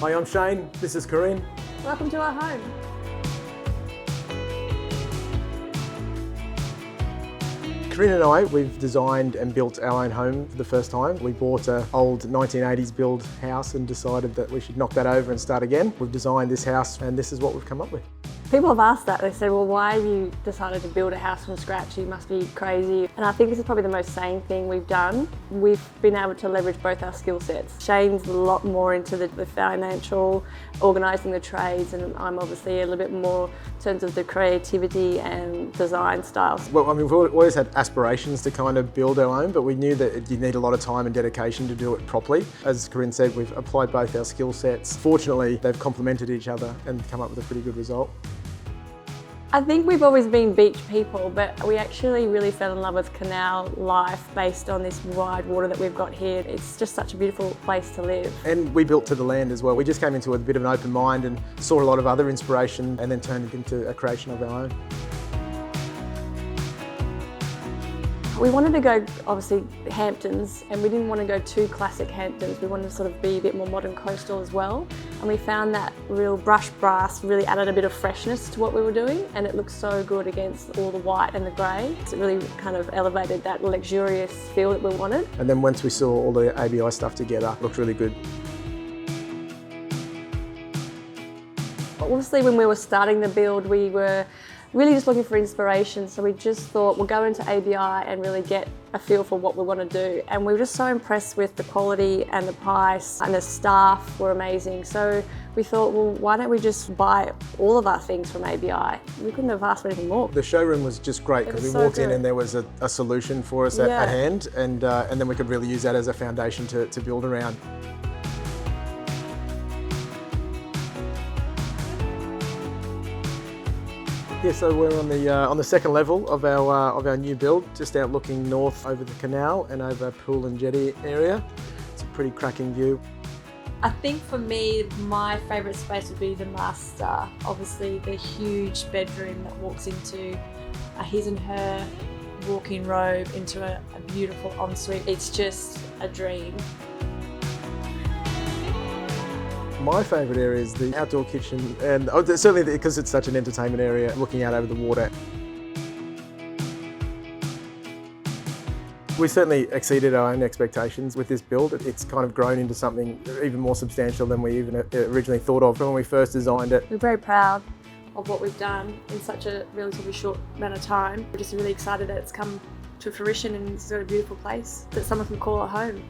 Hi, I'm Shane. This is Corinne. Welcome to our home. Corinne and I, we've designed and built our own home for the first time. We bought an old 1980s build house and decided that we should knock that over and start again. We've designed this house and this is what we've come up with. People have asked that. They said, well, why have you decided to build a house from scratch? You must be crazy. And I think this is probably the most sane thing we've done. We've been able to leverage both our skill sets. Shane's a lot more into the financial, organising the trades, and I'm obviously a little bit more in terms of the creativity and design styles. Well, I mean, we've always had aspirations to kind of build our own, but we knew that you need a lot of time and dedication to do it properly. As Corinne said, we've applied both our skill sets. Fortunately, they've complemented each other and come up with a pretty good result. I think we've always been beach people, but we actually really fell in love with canal life based on this wide water that we've got here. It's just such a beautiful place to live. And we built to the land as well. We just came into it with a bit of an open mind and saw a lot of other inspiration and then turned it into a creation of our own. We wanted to go, obviously, Hamptons, and we didn't want to go too classic Hamptons. We wanted to sort of be a bit more modern coastal as well. And we found that real brush brass really added a bit of freshness to what we were doing, and it looked so good against all the white and the grey. So it really kind of elevated that luxurious feel that we wanted. And then once we saw all the ABI stuff together, it looked really good. Obviously, when we were starting the build, we were really just looking for inspiration, so we just thought we'll go into ABI and really get a feel for what we want to do. And we were just so impressed with the quality and the price, and the staff were amazing. So we thought, well, why don't we just buy all of our things from ABI? We couldn't have asked for anything more. The showroom was just great because we walked in and there was a solution for us at hand, and then we could really use that as a foundation to build around. Yeah, so we're on the second level of our new build, just out looking north over the canal and over pool and jetty area. It's a pretty cracking view. I think for me, my favourite space would be the master. Obviously, the huge bedroom that walks into a his and her walk-in robe into a beautiful ensuite. It's just a dream. My favourite area is the outdoor kitchen, and certainly because it's such an entertainment area, looking out over the water. We certainly exceeded our own expectations with this build. It's kind of grown into something even more substantial than we even originally thought of when we first designed it. We're very proud of what we've done in such a relatively short amount of time. We're just really excited that it's come to fruition and it's got a beautiful place that someone can call a home.